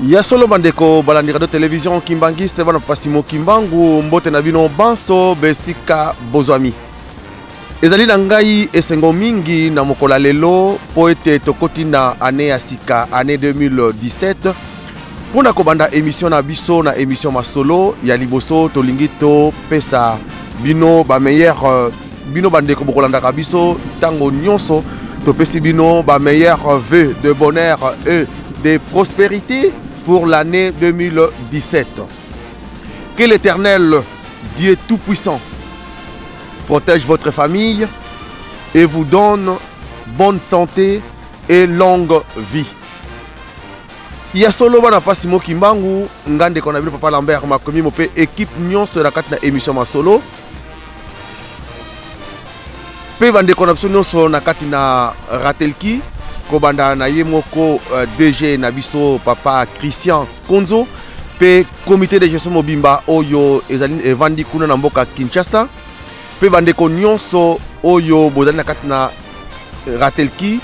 Ya solo bandeko balandi radio télévision Kimbangiste bana pasimo Kimbangu mbote na bino banso besika bozwami. Ezali na ngai esengo mingi na mokola lelo po ete tokoti na année ya sika année 2017 pona kobanda émission na biso na émission masolo ya liboso tolingi to pesa bino ba meilleur bino bandeko bokolandaka biso tango nyonso to pesi bino ba meilleur vœux de bonheur et de prospérité pour l'année 2017. Que l'Éternel, Dieu Tout-Puissant, protège votre famille et vous donne bonne santé et longue vie. Il y a solo bana pasimo Kimbangu ngande kona bino papa Lambert makomi mope équipe nyonso la kati na émission masolo. Pe bande kona nyonso na kati na Ratelki Kobanda na yemoko DG Nabiso papa Christian Konzo pe comité de gestion mobimba oyo ezali evandi kuna na mboka Kinshasa pe bandeko nyonso oyo bozali na kati na Ratelki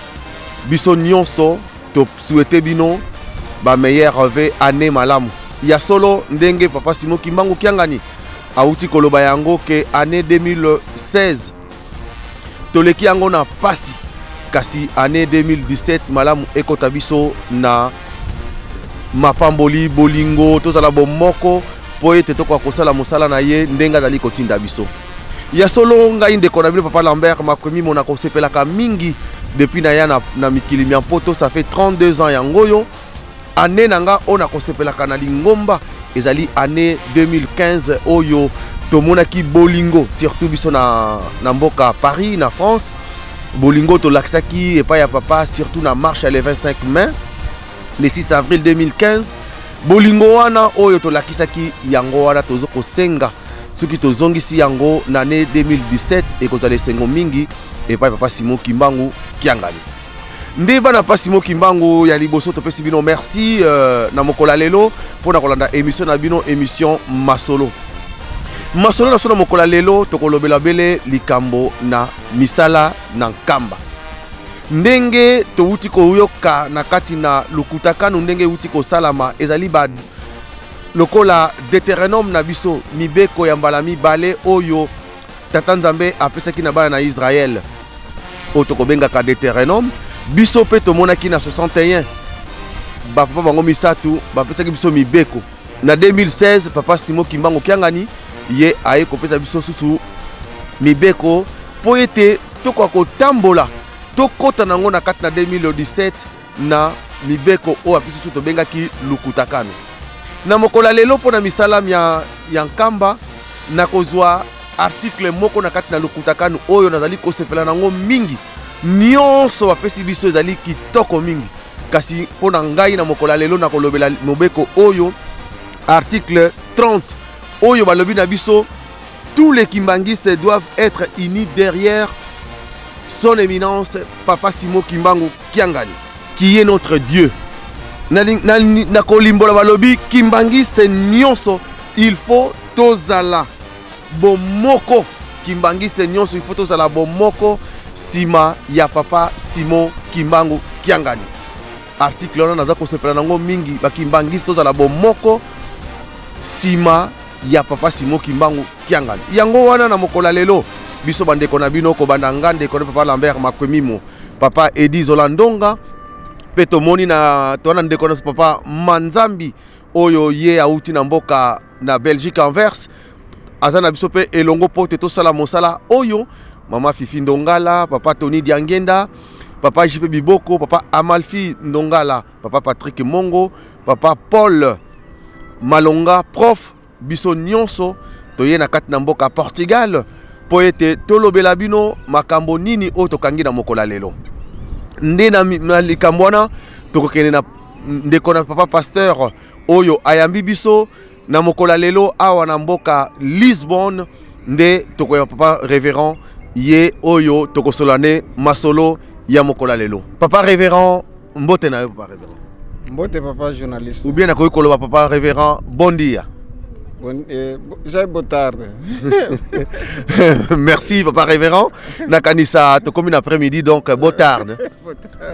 biso nyonso to souhaiter bino ba meilleur vœux année malamu ya solo ndenge papa Simon Kimbangu kiangani auti koloba yango ke année 2016 toleki yango na pasi kasi année 2017 malamu ekota biso na mapamboli bolingo tozala bomoko po ete tokoka kosala mosala na ye ndenga azali kotinda biso ya solo ngai ndeko na bino papa Lambert makomi mona kosepelaka mingi depuis na ya na mikili mia poto ça fait 32 ans yangoyo année nanga ona kosepelaka na lingomba ezali année 2015 oyo tomonaki bolingo surtout biso na mboka Paris na France bolingo to laksaki et pas ya papa surtout na marche le 25 mai le 6 avril 2015 bolingo wana oyo to lakisaki yango wana tozo kosenga soki tozongisi yango na année 2017 et kozala sengo mingi et pas papa Simon Kimbangu kiangani nde bana papa Simon Kimbangu ya liboso to pesi bino merci na mokola lelo pona kolanda émission na bino émission masolo masolo na sona mokola lelo tokolobela bele likambo na misala na nkamba ndenge touti koyoka na kati na lukutakano ndenge uti kosalama ezali ba lokola Deutéronome na biso mibeko ya mbala mibale oyo tata Nzambe apesaki na bana na Israël oyo tokobengaka Deutéronome biso pe tomonaki na 61 bapapa bango misatu bapesaki biso mibeko na 2016 papa Simon Kimbangu kiangani ye aye kopesa biso susu mibeko po ete tokoka kotambola tokota nango na kati na 2017 na mibeko oyo apesi biso tobengaki lukutakano na mokola lelo mpo na misala ya nkamba na kozwa article moko na kati na lukutakano oyo nazali kosepela nango mingi nyonso bapesi biso ezali kitoko mingi kasi mpo na ngai na mokola lelo na kolobela mobeko oyo article 30 oyo balobi na biso tous les kimbangistes doivent être unis derrière son éminence papa Simon Kimbangu kiangani qui est notre Dieu na kolimbola balobi kimbangiste nyonso il faut tozala bomoko kimbangiste nyonso il faut tozala bomoko sima ya papa Simon Kimbangu kiangani article wana naza kosepela nango mingi bakimbangiste tozala bomoko sima ya papa Simon Kimbangu kiangani yango wana na mokola lelo biso bandeko na bino kobanda ngande ko papa Lambert makwemimo papa Edi Zolandonga pe tomoni na tona ndeko na papa Manzambi oyo ye auti na mboka na Belgique Anvers azana biso pe elongo pote to sala mosala oyo mama Fifi Ndongala papa Tony Diangenda papa JP Biboko papa Amalfi Ndongala papa Patrick Mongo papa Paul Malonga prof biso nyonso toye na kati na mboka Portugal po ete tolobela bino makambo nini oyo tokangi na mokola lelo nde na likambo wana tokokende na ndeko na papa pasteur oyo ayambi biso na mokola lelo awa na mboka Lisbonne nde tokoya papa révérend ye oyo tokosolane masolo ya mokola lelo papa révérend mbote na yo papa révérend mbote papa journaliste ou bien nakoki koloba papa révérend bon dia. Bonne tarde. Merci papa révérend. Nakanisa to comme après-midi donc bon tarde.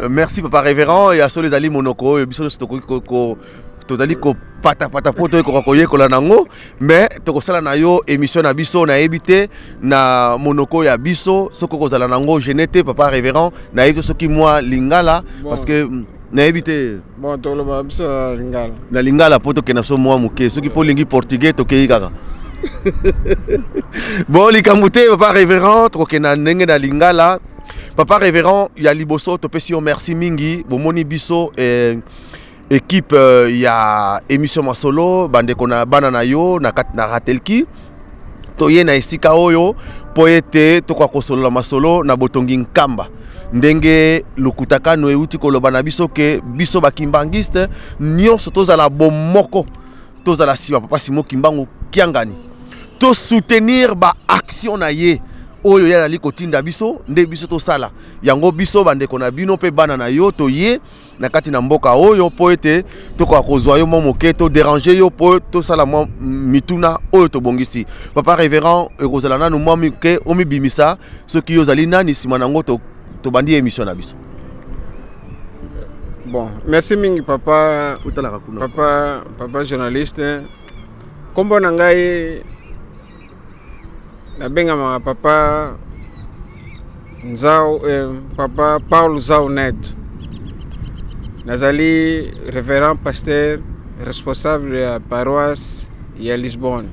Merci papa révérend et à so les ali monoko et biso to ko tozali ko pata po to ko koyekola nango mais tokosala na yo émission na biso na ebité na monoko ya biso soko kozala nango genete papa révérend na yebi soki moi lingala parce que na ebité bon toloba biso lingala na lingala po tokena so moi muke soki po lingi portugais tokei kaka bon likambo te papa révérend tokena ndenge na lingala papa révérend ya liboso topesi yo merci mingi bomoni biso équipe ya émission masolo bandeko na bana na yo na kati na ratelki toye na esika oyo po ete tokwa kosolola masolo na botongi nkamba ndenge lukutakano euti koloba na biso ke biso bakimbangiste nyonso tozala bomoko tozala sima papa Simon Kimbangu kiangani to soutenir ba action na ye oyo ya ali kotinda biso nde biso to sala yango biso bandeko na bino pe bana na yo to ye na kati na mboka oyo po ete to ko kozwa yo moke to déranger yo po to sala mo mituna oyo to bongisi papa révérend ekozala nanu mo mike omi bimisa soki yo zali nani sima nango to bandi émission na biso. Bon, merci mingi papa journaliste. Kombo na ngai nabenga ma papa Nzao papa Paul Nzao Ned. Nazali révérend pasteur responsable de la paroisse ya Lisbonne.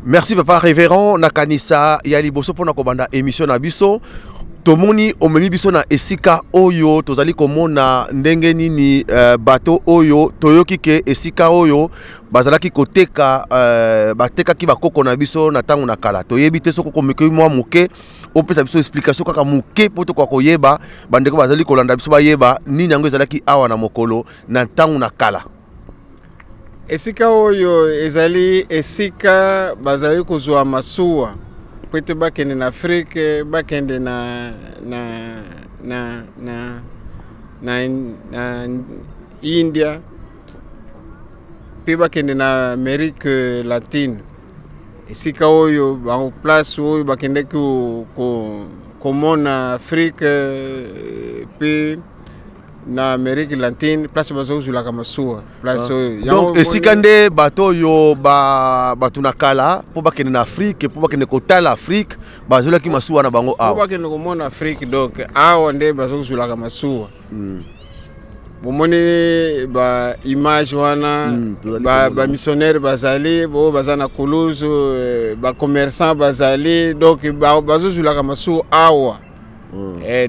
Merci papa révérend nakanisa ya liboso pona kobanda émission na biso. Tomoni omemi biso na esika oyo tozali komona ndenge nini bato oyo toyoki ke esika oyo bazalaki koteka batekaki bakoko na biso na tango na kala toyebi te soko komeki mwa muke opesa biso explication kaka muke poto kwa koyeba bandeko bazali kolanda biso bayeba nini yango ezalaki awa na mokolo na tango na kala. Esika oyo ezali esika bazali kozwa masuwa pwete bakende na Afrique bakende na India pe bakende na Amerique latine esika oyo ba place oyo bakende komona Afrique pe na Amerique latine place bazo zulaka masuwa place oyo donc esika nde bato yo batu na kala po bakende na Afrique po bakende kotala Afrique bazolaki masuwa na bango awa po bakende komona Afrique donc awa nde bazo zulaka masuwa bomoni ba image wana ba missionnaire bazali bo bazana kuluzu ba commerçant bazali donc bazo zulaka masuwa awa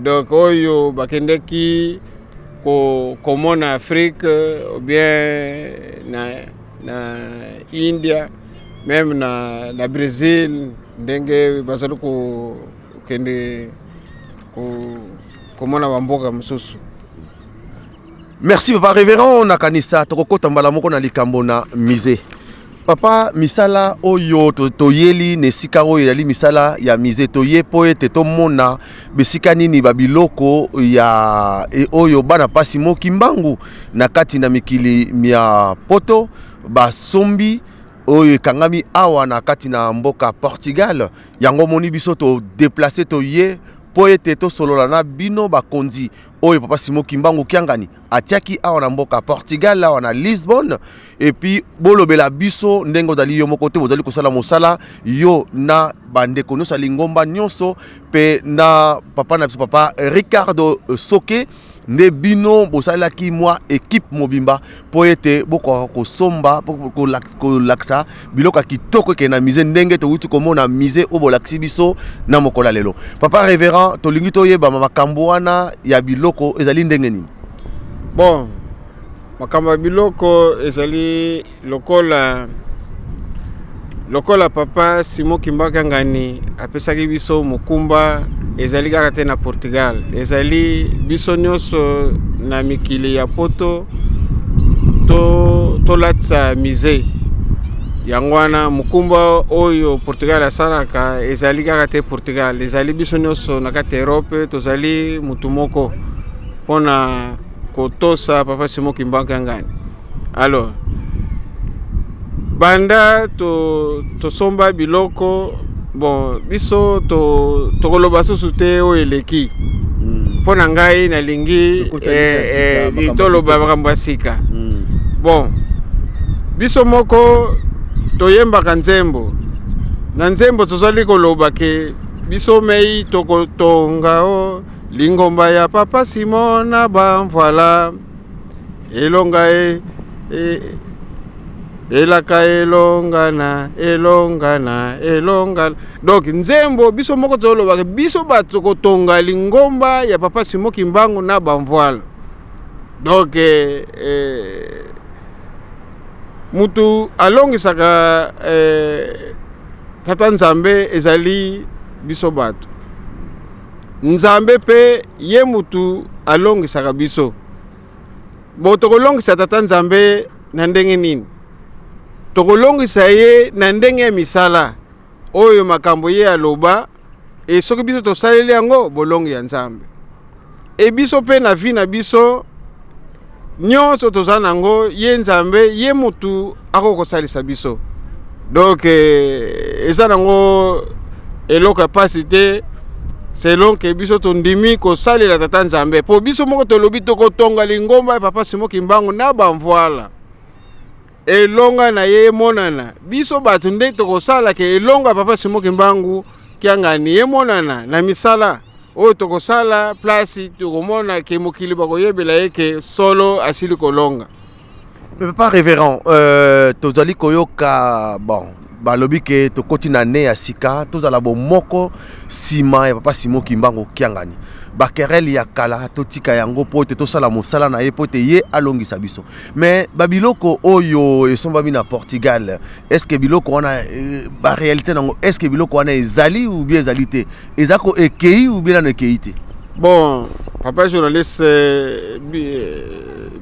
donc oyo bakende ki komona Afrique ou bien na India même na Brésil ndenge bazali ko kende komona bamboka mususu. Merci papa révérend nakanisa tokokota mbala moko na likambo na musée. Papa misala oyo toyeli nesika oyo yali misala ya musée toye po ete tomona besika nini babiloko ya oyo bana pasi mo Kimbangu na kati na mikili mia poto basombi oyo kangami awa na kati na mboka Portugal yango moni biso to déplacer toye po ete to solola na bino bakonzi oyo papa Simon Kimbangu kiangani atiaki awa na mboka Portugal awa na Lisbonne et puis bolobela biso ndengo dali yo moko te bozali kosala mosala yo na bandeko nyonso lingomba nyonso pe na papa na biso papa Ricardo Soke nde bino bosalaki mwa équipe mobimba po ete boko kosomba ko laksa biloko kitoko ke na musée ndenge to wuti komona musée o bolaksi biso na mokola lelo papa révérend to lingi to yeba makambo wana ya biloko ezali ndenge nini. Bon makambo biloko ezali lokola papa Simon Kimbangu ngani apesaki biso mukumba ezali kaka te na Portugal ezali biso nyonso na mikili ya poto to latsa musée yango wana mukumba oyo Portugal asalaka ezali kaka te Portugal ezali biso nyonso na kati Europe tozali mutu moko pona kotosa papa Simon Kimbangu ngani. Alors banda to somba biloko bon biso to koloba susu te o eleki pona ngai na lingi toloba makambo sika. Bon, biso moko toyembaka nzembo. Na nzembo tozali koloba ke biso mei tokotonga o lingomba ya Papa Simon na bamvoila elonga elaka elongana. Donc nzembo biso moko toloba ke biso bato kotonga lingomba ya Papa Simon Kimbangu na bamvoila. Donc mutu alongisaka tata Nzambe ezali biso bato. Nzambe pe ye mutu alongisaka biso. Bo tokolongisa tata Nzambe na ndenge nini? Tokolongisa ye na ndenge ya misala oyo makambo ye aloba e soki biso tosaleli yango bolongi ya Nzambe. E biso pe na vi na biso nyonso tozana ngo ye Nzambe ye mutu akokosalisa biso. Donc eza nango eloko capacité selon que biso tondimi ko salela tata Nzambe po biso moko tolobi tokotonga lingomba ya Papa Simon Kimbangu na bamvoila elonga na ye monana biso bato nde tokosala ke elonga Papa Simon Kimbangu kiangani ye monana na misala o tokosala place tokomona ke mokili bakoyebela ye ke solo asili kolonga. Mais pas révérend, tozali koyoka bon balobi ke tokoti na ne ya sika tozala bo moko sima ya Papa Simon Kimbangu kiangani bakereli ya kala totika yango po te tosala mosala na ye po te ye alongisa biso. Mais babiloko oyo esomba na Portugal, est-ce que biloko wana ba réalité nango, est-ce que biloko wana ezali ou bien ezalité ezako ekei ou bien na ekeite? Bon, papa journaliste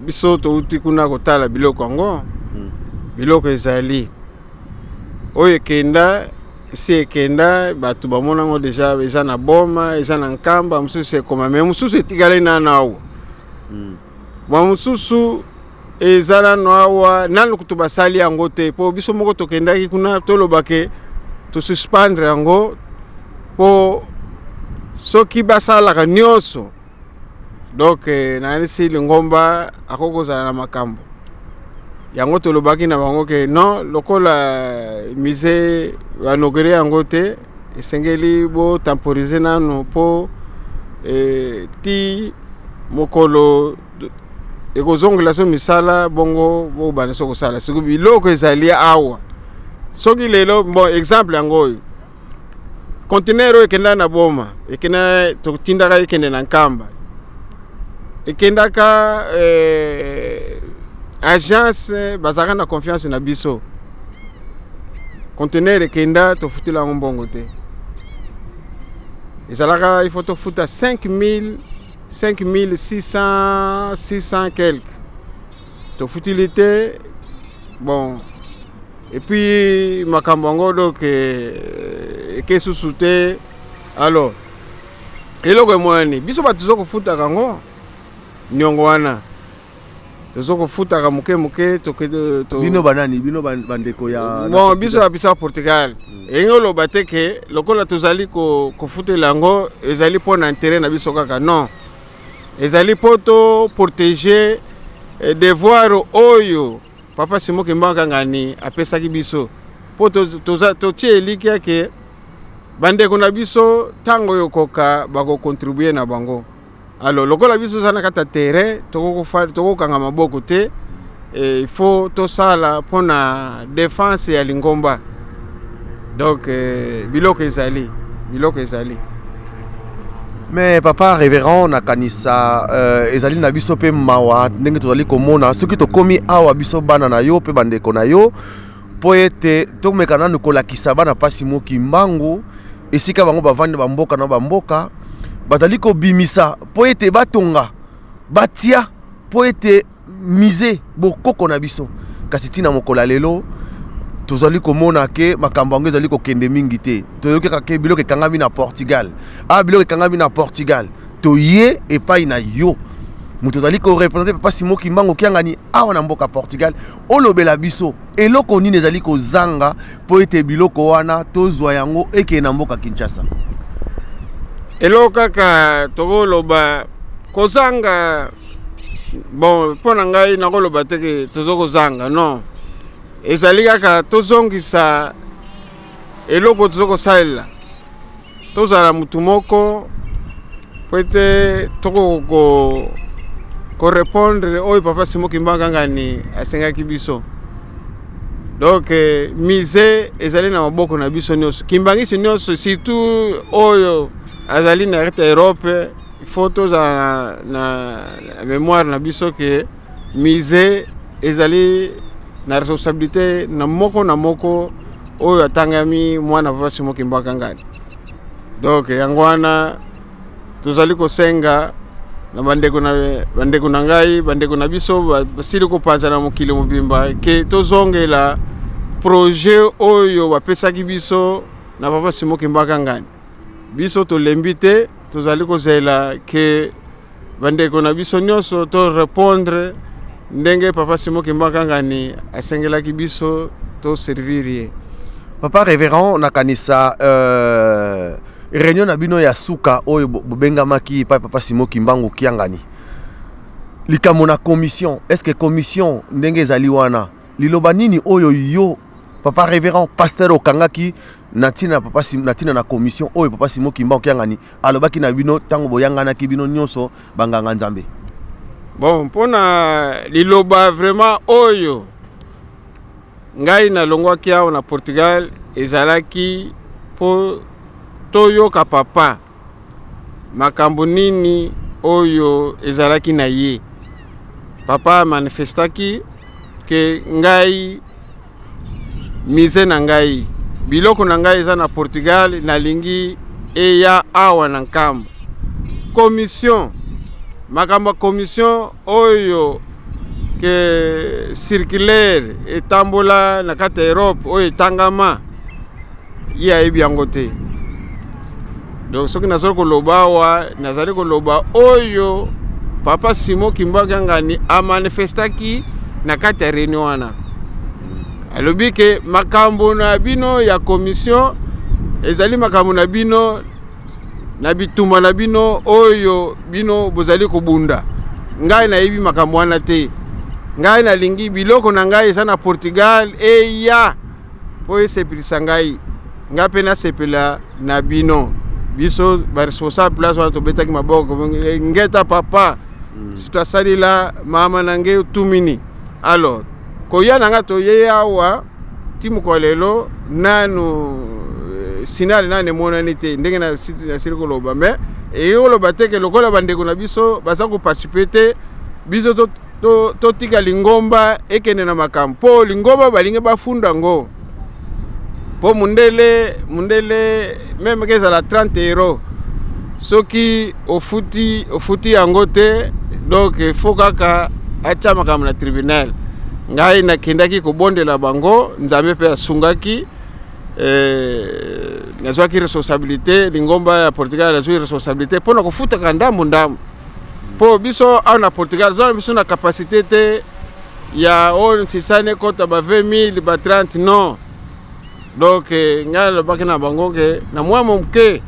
biso to uti kuna kotala biloko yango biloko ezali oyo kenda si ekenda batu bamona ngo deja eza na boma eza na nkamba mususu ekoma me mususu etikale na nawo mususu ezala nawa nanu kutu basali yango te po biso moko tokendaki kuna tolobake to suspendre yango po soki basalaka nyonso. Donc nanisi lingomba akokozala na makambo yango tolobaki na bango ke non lokola mise banogere yango te esengeli bo temporiser nanu po ti mokolo ekozongela so misala bongo bo baneso kosala siku biloko ezali awa soki lelo bon exemple yango oyo conteneur ekenda na boma ekena totindaka ekende na nkamba ekendaka agence bazaka na confiance na biso conteneur ekenda tofutila mbongo te ezalaka il faut tofuta 5600 quelque tofutilité bon et puis makambo ngo donc eke susute alors eloko emoni biso batuzo kofuta kango nyongo wana tozo kofuta ka muke to bino banani bino bandeko ya bon biso ya Portugal engolo bateke lokola tozali kofuta lango ezali pona intérêt na biso kaka non ezali poto protéger devoir oyo Papa Simon Kimbangu ngani apesaki biso po to tieliki yake bandeko na biso tango yokoka bako contribuer na bango. Alors lokola biso sana kata terrain toko kanga maboko te il faut to sala pona défense ya lingomba. Donc biloko ezali mais papa révérend na kanisa ezali na biso pe mawa ndenge tozali komona soki tokomi awa biso bana na yo pe bandeko na yo po ete tomeka nanu kolakisa bana Papa Simon Kimbangu esika bango bavande bamboka na bamboka batali kobimisa po ete batonga batia po ete mise bokoko na biso kasi tina mokola lelo tozali komona ke makambo yango ezali kokende mingi te toyokeka ke biloko ekangami na Portugal biloko ekangami na Portugal toye epai na yo mutu tozali korepresente Papa Simon Kimbangu kiangani awa na mboka Portugal olobela biso eloko nini ezali kozanga po ete biloko wana tozwa yango eke na mboka Kinshasa. Eloko kaka tokoloba kozanga bon pona ngai nakoloba te ke tozokozanga non ezali kaka tozongisa eloko tozokosalela tozala mutu moko po ete korepondre oyo papa Simon Kimbangu ngani asengaki biso. Donc mise ezali na maboko na biso nyonso kimbangisi nyonso surtout oyo azali na rete Europe photos na mémoire na biso ke mise ezali na responsabilité na moko oyo atangami mwana papa Simon Kimbangu ngani. Donc yangwana tozali kosenga na bandeko na ngai bandeko na biso basili kopanza na mokili mobimba ke tozongela projet oyo bapesaki biso na papa Simon Kimbangu ngani. Biso tolembi te tozali kozela ke bandeko na biso nyonso to répondre ndenge papa Simon Kimbangu ngani asengelaki biso to servir. Papa révérend nakanisa réunion na bino ya suka oyo bobengamaki pa papa Simon Kimbangu kiangani likambo na commission. Est-ce que commission ndenge ezali wana liloba nini oyo yo papa révérend pasteur okangaki natina papa natina na commission oyo papa Simon Kimbangu kiangani alobaki na bino tango boyanganaki bino nyonso banganga nzambe? Bon pona liloba vraiment oyo ngai na longwaki awo na Portugal ezalaki po toyoka papa makambo nini oyo ezalaki na ye. Papa manifestaki ke ngai mise na ngai biloko na ngai eza na Portugal nalingi eya awa na nkambo commission makambo commission oyo ke circulaire etambola na kati ya Europe oyo etangama ye ayebi yango te. Donc soki nazali koloba wa nazali koloba oyo papa Simon Kimbangu ngani amanifestaki na kati ya réunion wana alobi ke makambo na bino ya commission ezali makambo na bino na bituma na bino oyo bino bozali kobunda ngai nayebi makambo wana te. Ngai nalingi biloko na ngai eza na Portugal eya po esepelisa ngai ngape nasepela na bino biso ba responsable place wana tobetaki maboko ngeta papa tutasalila mama nange tumini. Alors koya nanga toye awa timuko lelo nanu sinali nane monani te ndenge na siri koloba mais eyoloba te ke lokola bandeko na biso baza ko participer te biso to tika lingomba ekene na makambo po lingomba balinge bafunda ngo po mundele même que ça la 30 euros soki ofuti yango te. Donc faut kaka acha makambo na tribunal ngai nakendaki kobondela bango nzambe pe asungaki nazwaki responsabilité lingomba ya Portugal azwi responsabilité pona kofuta kandambo po biso au na Portugal zona biso na capacité te ya on sisane kota ba 20,000 ba 30 non. Donc ngai lobaki na bango ke na mwa momke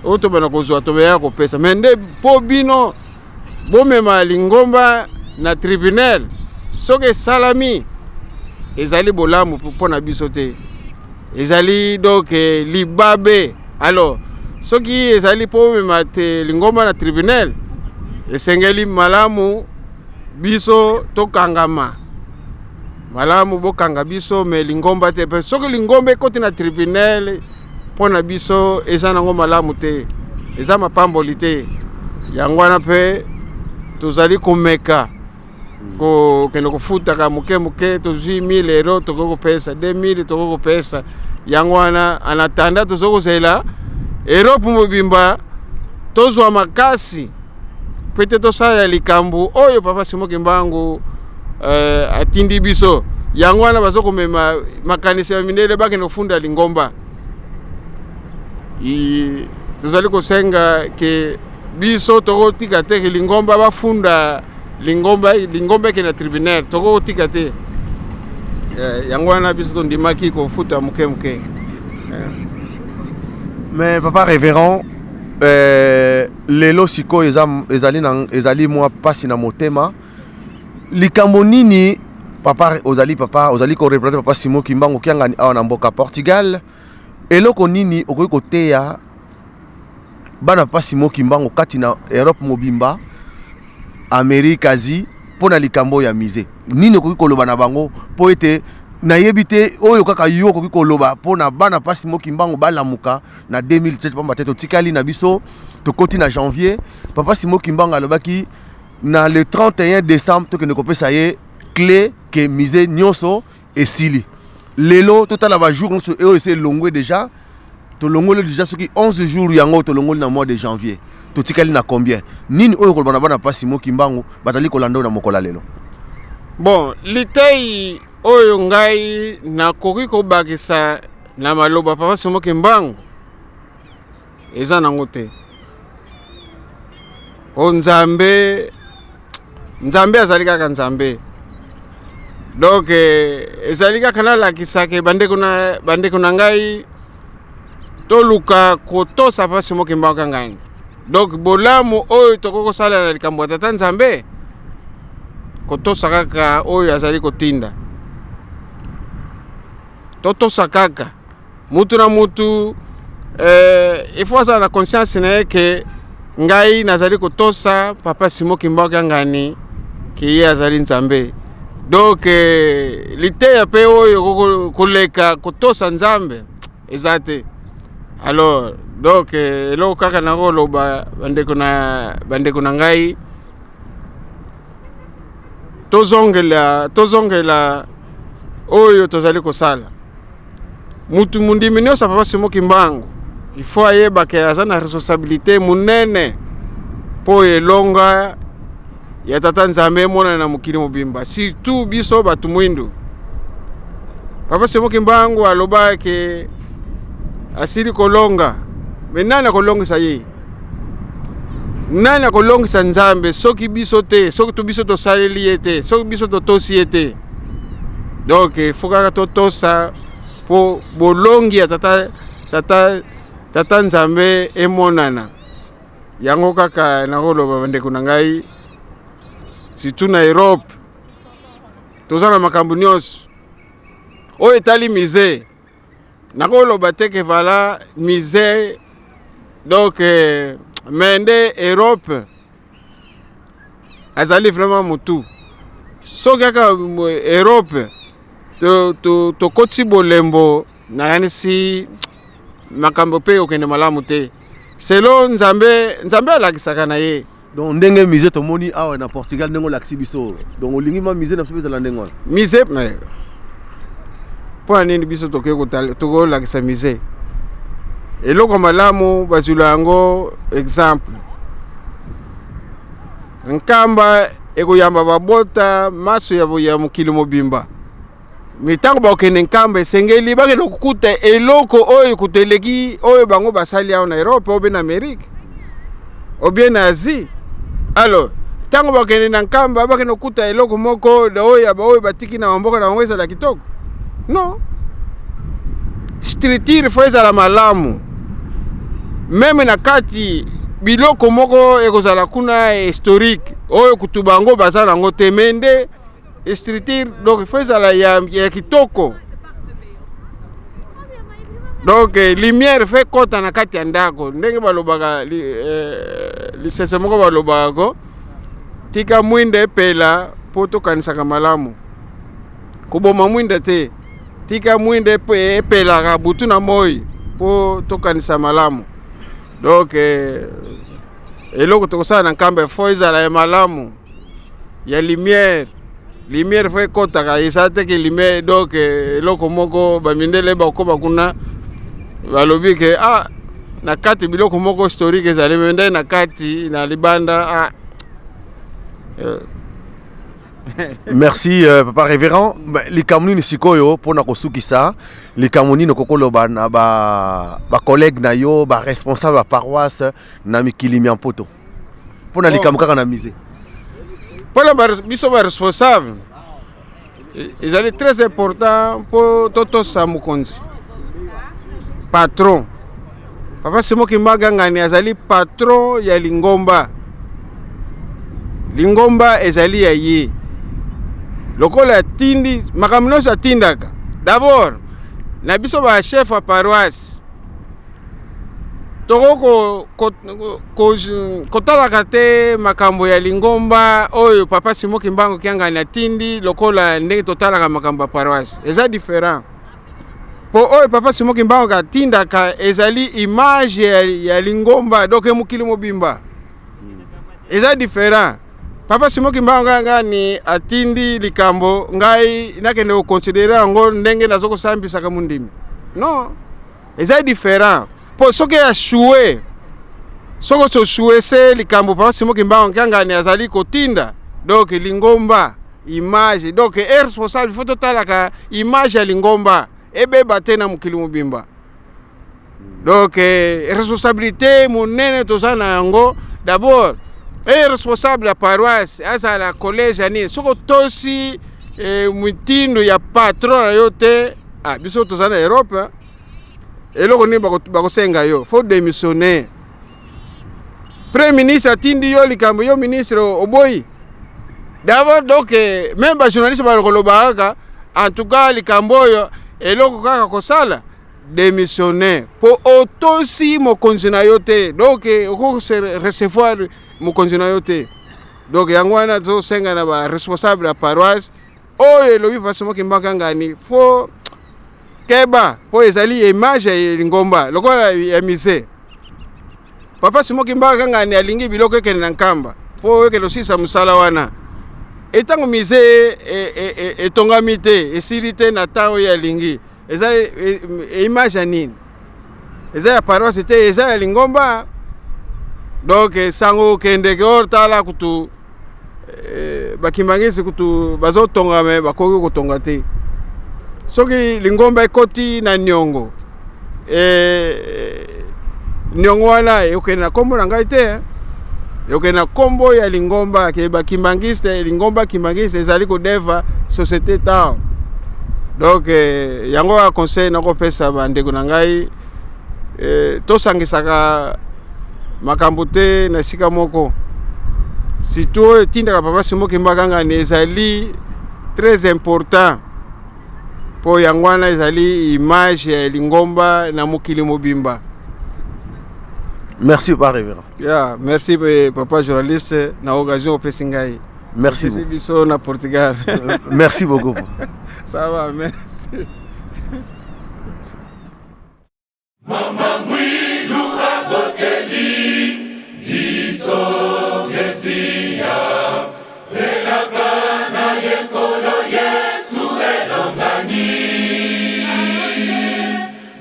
oto bana kozwa tobeya ko pesa mende po bino bomema lingomba na tribunal soke salami ezali bolamu pona biso te ezali donc libabe. Alors soki ezali po mema te lingomba na tribunal esengeli malamu biso tokangama malamu bokanga biso me lingomba te pe soki lingomba ekoti na tribunal pona biso eza nango malamu te eza mapamboli te yango wana pe tozali komeka kende kofutaka muke tozwi 1,000 euros tokoko pesa 2,000 tokoko pesa yango wana anatanda tozokozela Europe mobimba tozwa makasi pete tosala likambo oyo papa Simon Kimbangu atindi biso yango wana bazokomema makanisi ya mindele bakende kofunda lingomba. Tozali kosenga ke biso tokotika te lingomba bafunda lingomba ke na tribunal tokotika te yango wana biso tondimaki kofuta muke. Mais papa révérend lelo siko ezali mwa pasi na motema likambo nini papa ozali ko représenter papa Simon Kimbangu kiangani awa na mboka Portugal eloko nini okoki koteya bana papa Simon Kimbangu kati na Europe mobimba Amerique Asie pona likambo ya musée nini okoki koloba na bango po ete nayebi te oyo kaka yo okoki koloba pona bana papa Simon Kimbangu balamuka na 2017 pamba te totikali na biso tokoti na janvier papa Simon Kimbangu alobaki na le 31 décembre tokende kopesa ye clé que musée nyonso esili lelo totala ba jour nyonso oyo ese longwe déjà to longole déjà soki 11 jours yango to longole na mois de janvier totikali na combien nini oyo koloba na bana papa Simon Kimbangu batali kolanda na mokola lelo bon litei oyo ngai nakoki kobakisa na maloba papa Simon Kimbangu eza nango te o nzambe azali kaka nzambe donc ezali kaka nalakisa ke bandeko na ngai toluka kotosa papa Simon Kimbangu kangani donc bolamu oyo tokoki kosala na likambo ya tata nzambe kotosa kaka oyo azali kotinda totosa kaka mutu na mutu ifo azala na conscience na ye ke ngai nazali kotosa papa Simon Kimbangu kangani ke ye azali nzambe donc liteya pe oyo koleka kotosa nzambe eza te alors donc eloko kaka nakoloba bandeko na ngai tozongela oyo tozali kosala mutu mundimi nyonso papa Simon Kimbangu il faut ayeba ke aza na responsabilité munene po elonga ya tata nzambe mona na mokili mobimba surtout biso batu mwindu papa Simon Kimbangu aloba ke asili kolonga me nani akolongisa ye nani akolongisa nzambe soki biso te soki to biso tosaleli ye te soki biso totosi ye te donc faut kaka totosa po bolongi ya tata nzambe emonana yango kaka nakoloba bandeko na ngai surtout na Europe toza na makambo nyonso oyo etali musée nakoloba te ke vala musée donc mende Europe azali vraiment mutu soki kaka Europe tokoti bolembo nayanisi makambo pe okende malamu te selo nzambe alakisaka na ye donc ndenge musée tomoni awa na Portugal ndenge olakisi biso donc olingi ma musée na biso ezala ndenge wana musée mpo nini biso tokolakisa musée eloko malamu bazwila yango exemple nkamba ekoyamba babota maso ya mokili mobimba mitango bakende nkamba esengeli bakende kokuta eloko oyo kuteleki oyo bango basali awa na Europe oyo na Amerique ou bien na Asie alors tango bakende na nkamba bakende kokuta eloko moko oyo batiki na mboka na bango ezala kitoko non structure faut ezala malamu même na kati biloko moko ekozala kuna historique oyo kutubango bazala ngo temende structure donc faut ezala ya kitoko donc lumière fait kota na kati ya ndako ndenge balobaka lisese moko balobaka tika mwinde pela po tokanisaka malamu kuboma mwinde te tika mwinde epelaka butu na moi po tokanisa malamu donc eloko tokosala na nkamba fo ezala ya malamu ya lumière fo ekotaka eza teke lumière donc eloko moko bamindele bakoba kuna balobi ke na kati biloko moko historique ezali mende na kati na libanda Merci papa révérend likambo nini sikoyo mpona kosukisa likambo nini okokoloba na ba collègue na yo ba responsable ya paroisse na mikili mia mpoto mpona likambo kaka na musée mpona biso ba responsable ezali très important po totosa mokonzi patron Papa Simon Kimbangu ngani azali patron ya Lingomba. Lingomba ezali ya ye. Lokola tindi makamno sa tindaka. D'abord, na biso ba chef wa paroisse. Toko kotalaka te makambo ya Lingomba oyo Papa Simon Kimbangu kianga na tindi lokola ndenge totalaka makambo ya paroisse. Eza différent. Po oyo Papa Simon Kimbangu ka tindaka ezali image ya Lingomba donc mukili mobimba. Eza différent. Papa Simon Kimbangu ngani atindi likambo ngai nakende ko considérer ngo ndenge nazoko sambisa ka mundimi. Non. Eza différent. Po soke ya choué. Soko so choué se likambo Papa Simon Kimbangu ngani azali kotinda. Donc Lingomba image donc est responsable faut totalaka image ya Lingomba. Ebe batena mukili mobimba. Donc responsabilité monene tozana yango d'abord responsable la paroisse asa la collège ani soko tosi mutindo ya patron yote biso tozana Europe eloko ni bako senga yo faut démissionner. Premier ministre atindi yo likambo yo ministre oboyi. D'abord donc même ba journaliste ba kolobaka en tout cas likambo yo eloko kaka kosala démissionner pour autosi mokonzi na yo te donc oko recevoir mokonzi na yo te donc yango wana tosenga na ba responsable ya paroisse oyo elobi Papa Simon Kimbangu ngani fo keba po ezali image ya Lingomba lokola ya mise Papa Simon Kimbangu ngani alingi biloko ekene na nkamba po ekelo sisa musala wana etango mise etongami te esili te na tao ya lingi eza image ya nini eza ya paroisse te eza ya Lingomba donc sango kendeke ortala kutu bakimbangisi kutu bazotonga me bakoki kotonga te soki Lingomba ekoti na nyongo nyongo wana okena kombo na ngai te okena kombo ya Lingomba ke bakimbangiste Lingomba kimbangiste ezali ko deva société ta donc yango a conseil na ko pesa bandeko na ngai to sangisaka makambo te na sika moko surtout tindaka Papa Simon Kimbangu ngani ezali très important po yango wana ezali image ya Lingomba na mukili mobimba. Merci Papa Révérend. Yeah, merci Papa journaliste na occasion opesi ngai. Merci. C'est biso na Portugal. Merci beaucoup. Ça va, merci. Mama mwilu aboteli iso mesia elakana yekolo Yesu elongani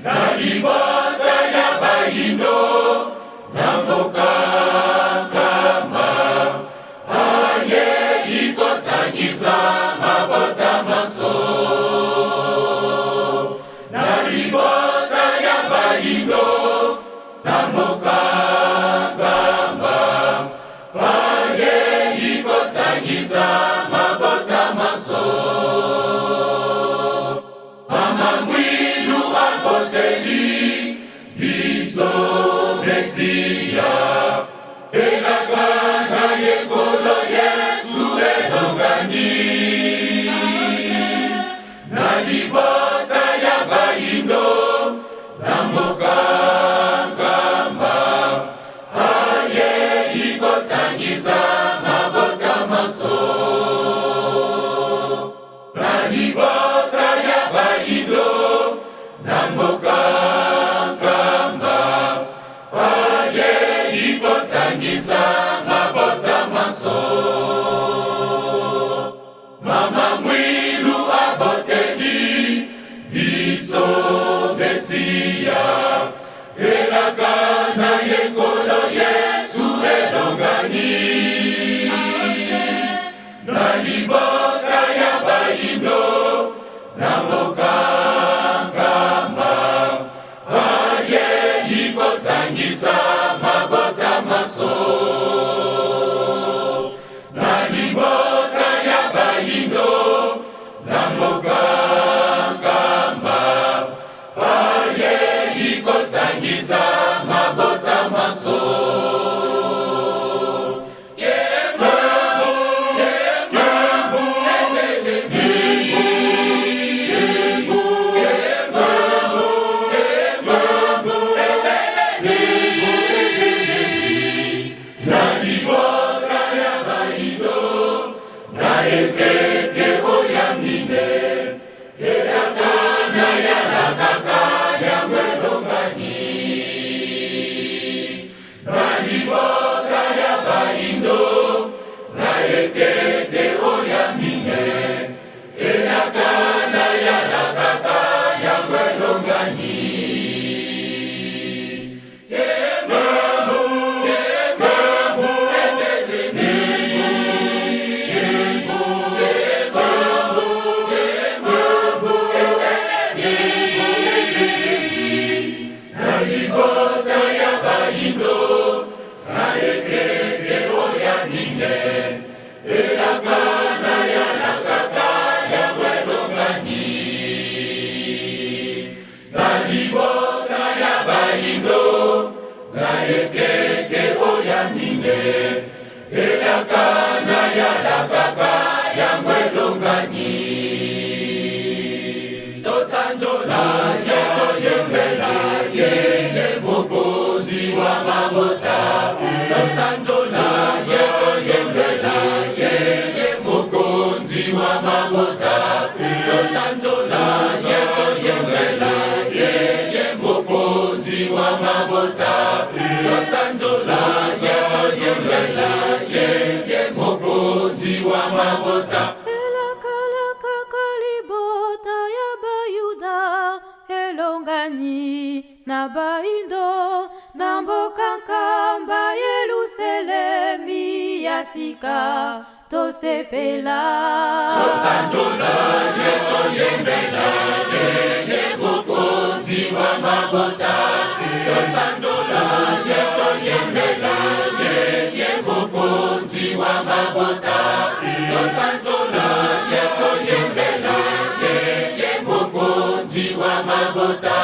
na libota ya bayindo na mboka kama aye ikosangisa mabota maso na libota ya bayindo na mboka kama aye ikosangisa mabota maso mama mwilu aboteli biso mesia elakana yekolo Yesu elongani na libota ya bayindo na mboka kama aye ikosangisa mabota maso na libota ya bayindo na mboka kama aye ikosangisa mabota maso mama mwilu aboteli biso mesia elakana yekolo Yesu elongani na libota ya bayindo na mboka kama aye ikosangisa mabota maso na libota ya bayindo na mboka kama aye ikosangisa ekeke oyamine elakana yala kaka yango elongani na libota ya baindo na ekeke oyamine elakana yala kaka yango elongani ekeke oyamine elakana yala kaka yango elongani tosanjola yeto yembela yeye mokonzi wa mabota tosanjola yeto yembela yeye mokonzi wa mabota tosanjola yeto yembela yeye mokonzi wa mabota tosanjola yeto yembela yeye mokonzi wa mabota elakalaka kalibota ya bayuda elongani na baindo na mboka nkamba yelusalemi ya sika tosepela tosanjola yeto yembela yeye mokonzi wa mabota tosanjola yeto yembela yeye mokonzi wa mabota tosanjola yeto yembela yeye mokonzi wa mabota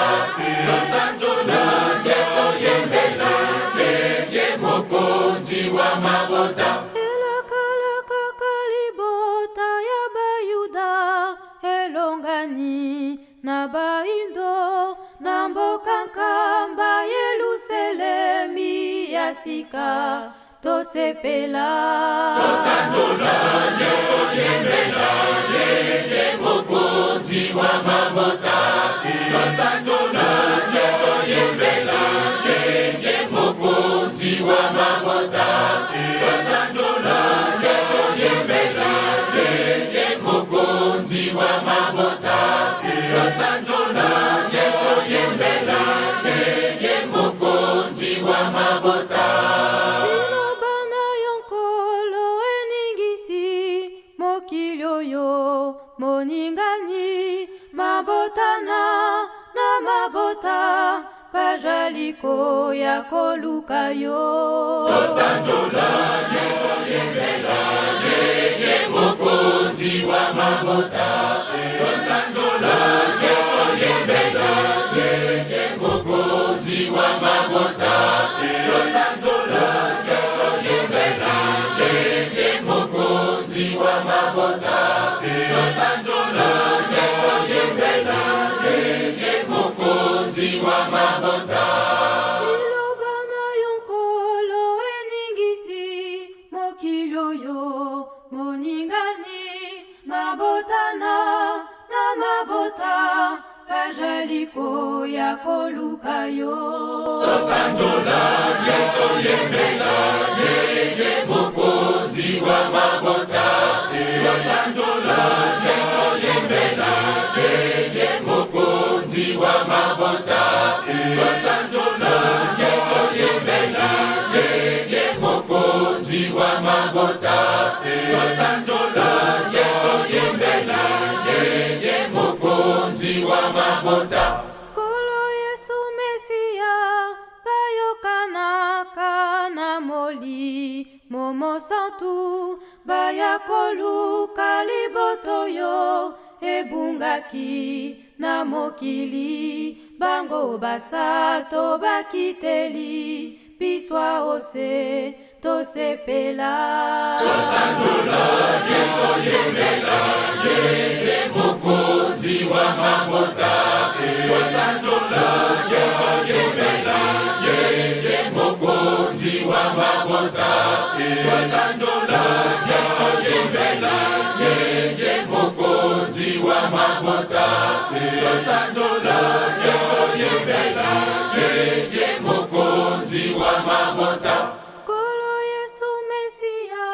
tosanjola yeto yembela yeye mokonzi wa mabota elakalaka kalibota ya bayuda elongani na baindo na mboka nkamba yelusalemi ya sika tosepela tosanjola yeto yembela yeye mokonzi wa mabota tosanjola yeto yembela yeye mokonzi wa mabota tosanjola yeto yembela yeye mokonzi wa mabota tosanjola yeto yembela yeye mokonzi wa mabota ilobana yonkolo eningisi mokili oyo moningani mabotana na mabota pajaliko ya koluka yo tosanjola yeto yembela yeye mokonzi wa mabota tosanjola yeto yembela yeye mokonzi wa mabota tosanjola yeto yembela yeye mokonzi wa mabota tosanjola yeto yembela yeye mokonzi wa mabota ilobana yonkolo eningisi mokili oyo moningani mabotana na mabota pajaliko ya koluka yo tosanjola yeto yembela yeye mokonzi wa mabota tosanjola yeto yembela yeye mokonzi wa mabota tosanjola yeto yembela yeye mokonzi wa mabota tosanjola yeto yembela yeye mokonzi wa mabota kolo yesu mesia bayokanaka na moli momosantu baya koluka liboto yo ebungaki na mokili bango basato bakiteli piswa ose tosepela tosanjola yeto yembela yeye mokonzi wa mabota tosanjola yeto yembela yeye mokonzi wa mabota tosanjola yeto yembela yeye wa mabota tosanzola sekoyembela yeye mokonzi wa mabota Kolo Yesu Mesia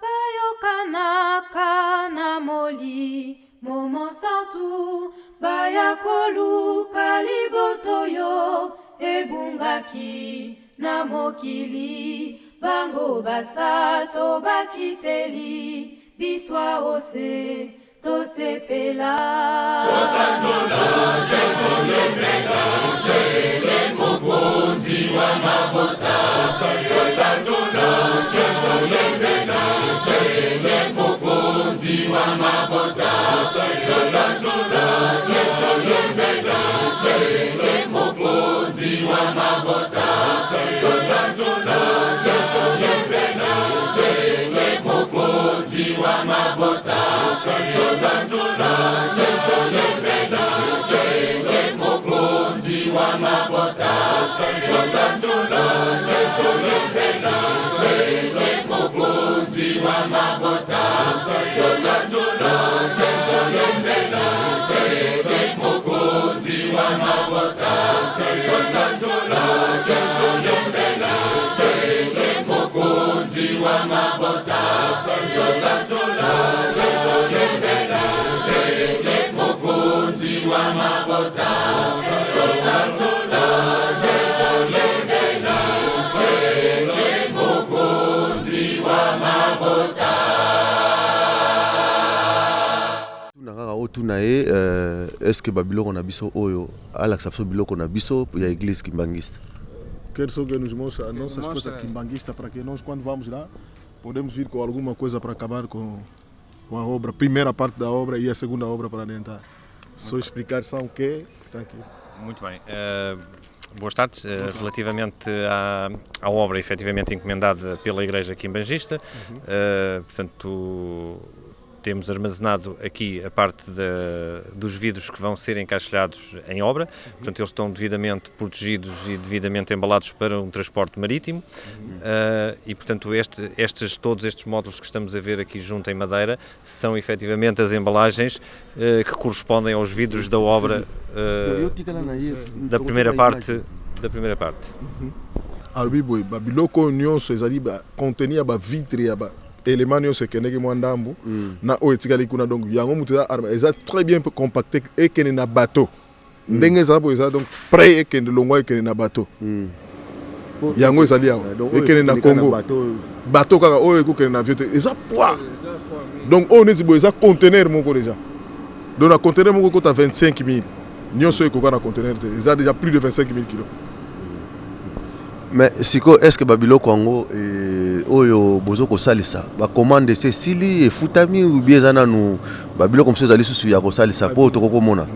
bayokanaka na moli momo santu bayakoluka libotoyo ebungaki na mokili bango basato bakiteli biswa ose tosepela tosanzola sekoyembela yeye mokonzi wa mabota tosanzola sekoyembela yeye mokonzi wa mabota tosanzola sekoyembela yeye mokonzi wa mabota tosanzola sekoyembela yeye mokonzi wa mabota tosanzola sekoyembela yeye mokonzi wa mabota tosanzola sekoyembela yeye mokonzi wa mabota tosanzola sekoyembela yeye mokonzi wa mabota tosanzola sekoyembela yeye mokonzi wa mabota tosanzola sekoyembela yeye mokonzi wa mabota tosanzola sekoyembela yeye mokonzi wa mabota tunakaka otuna ye est-ce que babiloko na biso oyo alakisa biso biloko na biso ya église kimbangista Quer só que nos mostra a nossa esposa quimbangista para que nós, quando vamos lá, podemos vir com alguma coisa para acabar com a obra. Primeira parte da obra e a segunda obra para adentrar. Só explicar só o que está aqui. Muito bem. Boas tardes. Relativamente à obra efetivamente encomendada pela Igreja Quimbangista, portanto, temos armazenado aqui a parte dos vidros que vão ser encaixilhados em obra, portanto eles estão devidamente protegidos e devidamente embalados para um transporte marítimo e portanto todos estes módulos que estamos a ver aqui junto em madeira são efetivamente as embalagens que correspondem aos vidros da obra da primeira parte. Albibo, babiloko nyonso ezali contenir ba vitre ya ba élément nyonso ekendeki mwa ndambu na oyo etikali kuna donc yango mutu eza arme eza très bien compacté ekende na bateau ndenge eza po eza donc prêt ekende longwa ekende na bateau yango ezali awa ekende na Congo bateau kaka oyo ekokende na avion te eza poids donc oyo neti boye eza conteneur moko déjà donc na conteneur moko ekota 25 000 nyonso ekoka na conteneur te eza déjà plus de 25 000 kilos. Mais siko est-ce que babiloko yango oyo bozo kosalisa ba commande se sili e futami ou bien zana no babiloko mso zali susu ya kosalisa po tokoko mona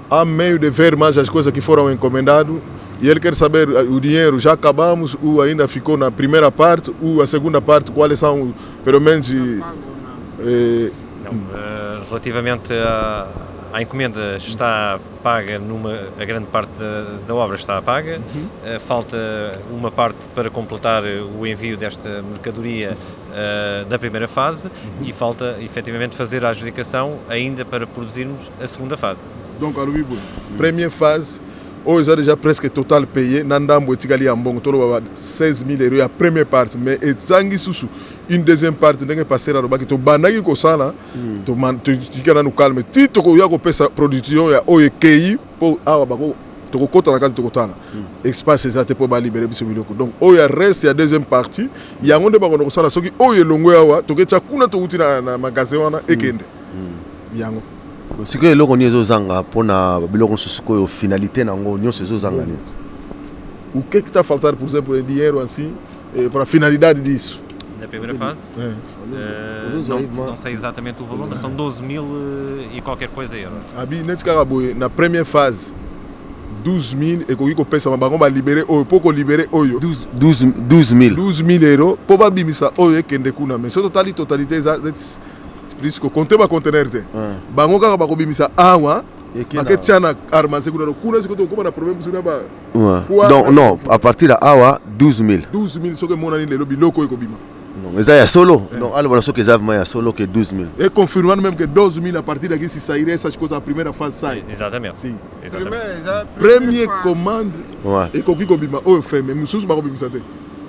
a meio de ver mais as coisas que foram encomendadas e ele quer saber o dinheiro já acabamos ou ainda ficou na primeira parte ou a segunda parte quais são pelo menos relativamente a encomenda está paga, a grande parte da obra está paga, falta uma parte para completar o envio desta mercadoria da primeira fase e falta efetivamente fazer a adjudicação ainda para produzirmos a segunda fase. Donc, a première phase, hoje já presque total payé, nandambo etigali ambongo, todo 16 000 euros a première partie, mais etzangi susu une deuxième partie ndenge passer à baki to banaki ko sala to man to tikana no calme ti to ko ya ko pesa production ya oye kei po awa bako to ko kota na kati to ko tana espace ezate po ba libérer biso biloko donc oya reste ya deuxième partie ya ngonde bako ko sala soki oye longo awa to ke chakuna to uti na magasin wana ekende yango siko eloko ni ezozanga pona biloko susuko yo finalité nango nyonso ezozanga ni o que está faltar por exemplo dinheiro assim para a finalidade disso. Na primeira fase, não sei exatamente o valor, mas são 12 000 e qualquer coisa euros. Na primeira fase, 12 000 e com o pensa, mas vamos liberar oio, pouco liberar oio. 12 000. 12 000 euros, pouco bimisa oio que ndekuna, mas totalité por isso que contém ba contener te. Bango kaka ba bimisa awa. Aketiana armazé kuna sikoto kuma na problème sur ba. Donc non, à partir de awa 12 000. 12 000 soke mona ni lelo biloko eko bima. Non, mais ça y a solo. Non, alors ce que ça y a solo que 12 000. Et confirmando même que 12 000 a partir daqui se sair essas coisas a primeira fase sai. Exatamente. Sim. Exatamente. Première commande Ouais. et koki kobima o fait mais mususu ba kobimisa te.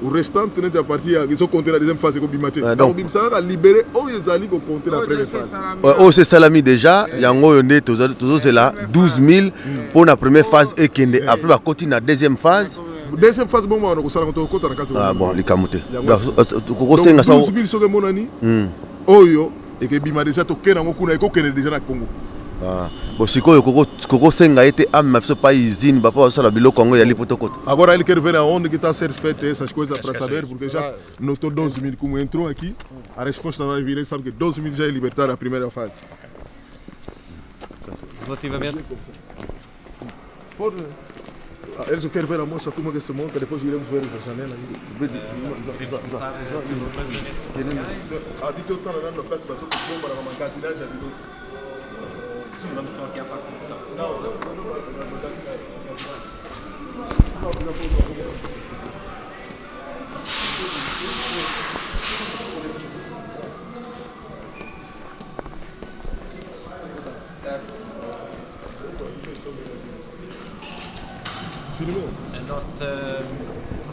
O restante n'est à partir ils sont compter la deuxième phase kobima te. donc Kobimisa ka libérer o ezali ko compter la première phase. Oh, c'est salami déjà. Yango yonde toujours c'est là 12 000 pour la première phase et kende. Après va continuer la deuxième phase. Deuxième phase bon on ko sala ko kota na kati. Ah bon, les kamote. Koko senga ça. 12 000 soke monani. Oyo et que bima déjà to kena ngokuna e ko kene déjà na Congo. Ah. Bon, sikoyo koko senga ete am mapso pa usine ba pa sala biloko ngo yali potokota. Agora ele quer ver aonde que está a ser feita essas coisas para saber, porque já notou 12 000 como entrou aqui, a resposta vai vir, ele sabe que 12 000 já é libertar a primeira fase. Relativamente. Pode. Eles só querem ver a moça como que se monta, depois iremos ver a janela. A dita eu estava dando a frase, mas eu vou para uma casa já virou. Vamos só aqui à parte da produção.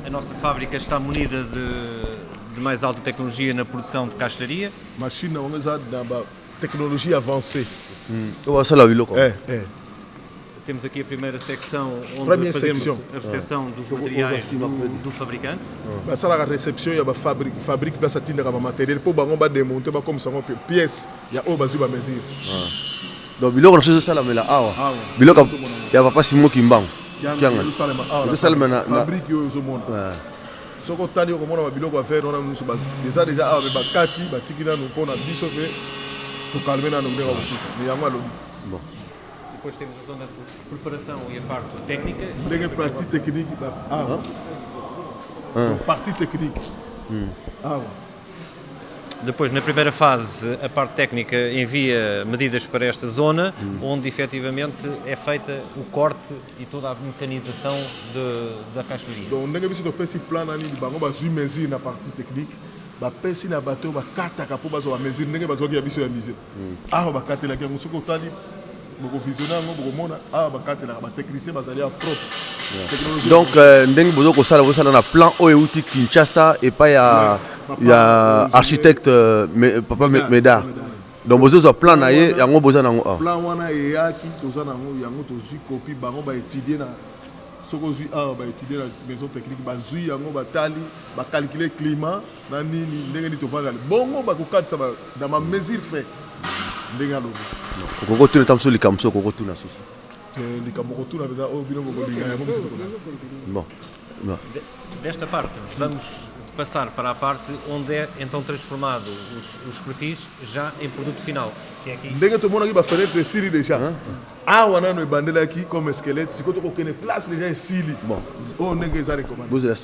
A nossa fábrica está munida de mais alta tecnologia na produção de caixaria. Machine, vamos usar da tecnologia avancée. Sala biloko. Temos aqui a primeira secção onde fazemos a recepção dos materiais do fabricante. Mas a recepção e a fabrica dessa tinta com material, depois vamos desmontar, vamos começar com pièces e a oba zuba mesir. Donc biloko na sala mela awa. Biloko ya papa Simo Kimbang. Kianga. Salama na fabrique yo zomona. Soko tali ko mona biloko a faire on a nous ba déjà awa ba kati ba tikina no pona biso que to calmer na no ndega busuka. Ni yango alo. Bon. Depois temos a zona de preparação e a parte técnica. Tem a parte técnica da água. Parte técnica. Água. Depois, na primeira fase, a parte técnica envia medidas para esta zona, onde efetivamente é feita o corte e toda a mecanização da caixaria. Donc, on a vu que ce plan là, on va jouer mesure na partie technique. Ba pesi na bateau ba kata ka po ba zo mesure ndenge ba zo ki biso ya mise. Ah ba kata la ki ngo soko tali boko visionnaire ngo boko mona ah ba kata la ba technicien ba zali a propre. Donc ndenge bozo ko sala na plan o euti Kinshasa et pas ya architecte papa Meda. Donc bozo zo plan na ye yango boza nango. Plan wana e yaki toza nango yango to zu copie bango ba étudier na soko zui ba étudier la maison technique ba zui yango ba tali ba calculer climat na nini ndenge ni to vanga bongo ba ko katsa ba dans ma mesure fait ndenge alo koko tuna tamso likamso koko tuna susu likamoko tuna bega o bino ko linga ya mosi bon desta parte vamos passar para a parte onde é então transformado os perfis já em produto final. Ndenge to mona ki ba fenêtre sili déjà. Ah wana no bandela aqui comme squelette, si ko to ko kene place déjà est sili. Bon, oh ndenge za recommande. Vous êtes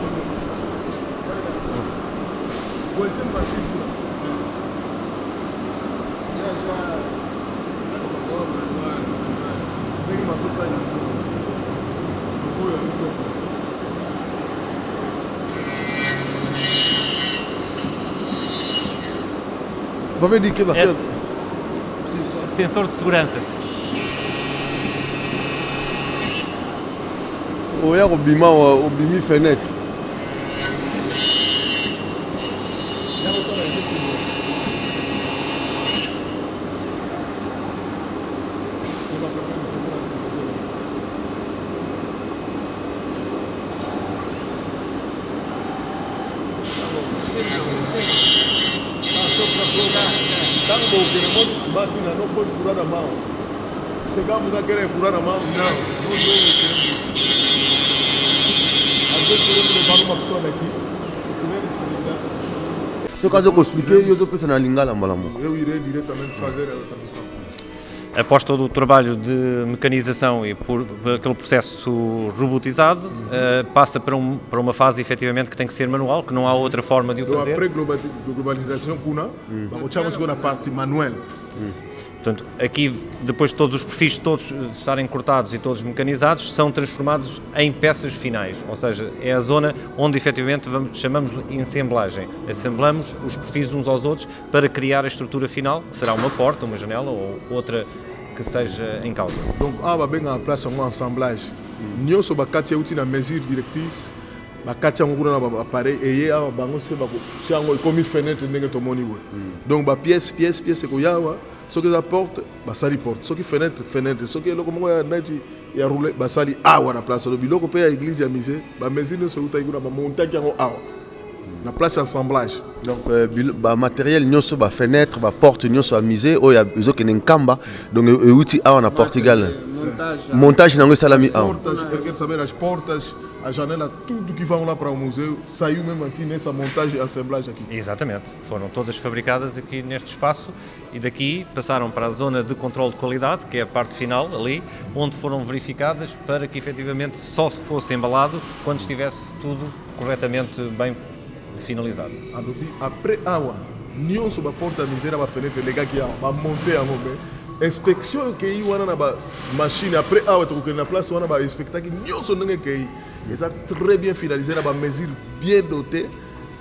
Sensor de segurança. Oya o bimi fenêtre. Máquina não pode furar a mão. Chegamos a querer furar a mão, não. Às vezes podemos levar uma pessoa daqui, se tiver disponibilidade. Se eu caso eu expliquei, eu estou pensando na Lingala Malamu. Eu irei diretamente fazer a tradução. Após todo o trabalho de mecanização e por aquele processo robotizado, passa para uma fase efetivamente que tem que ser manual, que não há outra forma de o fazer. A pré-globalização, vamos chegar na parte manual. Portanto, aqui, depois de todos os perfis todos estarem cortados e todos mecanizados, são transformados em peças finais, ou seja, é a zona onde efetivamente chamamos de assemblagem. Assemblamos os perfis uns aos outros para criar a estrutura final, que será uma porta, uma janela ou outra que seja em causa. Donc, bem a place uma assemblage. Nyo so bakati uti na mesure directrice, bakati ngura na appareil et bango se bako chango comme fenêtre ndenge to moni boy. Donc ba pièce ko yawa, so que la porte, basali porte, so que fenêtre, so que loko mo ya nati ya rouler basali awa na place do biloko pe ya église ya misé, ba mesure so uta ngura ba montagne yango awa. Na place assemblage. Donc matériel nyonso ba fenêtre ba porte nyonso a misé o ya zoke nkamba donc outil a na Portugal. Montage nango salami a. Portas, a janela, tudo que vão lá para o museu saiu mesmo aqui nessa montagem e assemblagem aqui. Exatamente, foram todas fabricadas aqui neste espaço e daqui passaram para a zona de controle de qualidade, que é a parte final ali, onde foram verificadas para que efetivamente só se fosse embalado quando estivesse tudo corretamente bem finalizado. Après awa, nyonso ba porta misera ba fenêtre les gars qui ba monter en haut. Inspection que y wana na ba machine après awa to que na place wana ba inspecteur qui nyonso ndenge que et ça très bien finalisé na ba mesure bien dotée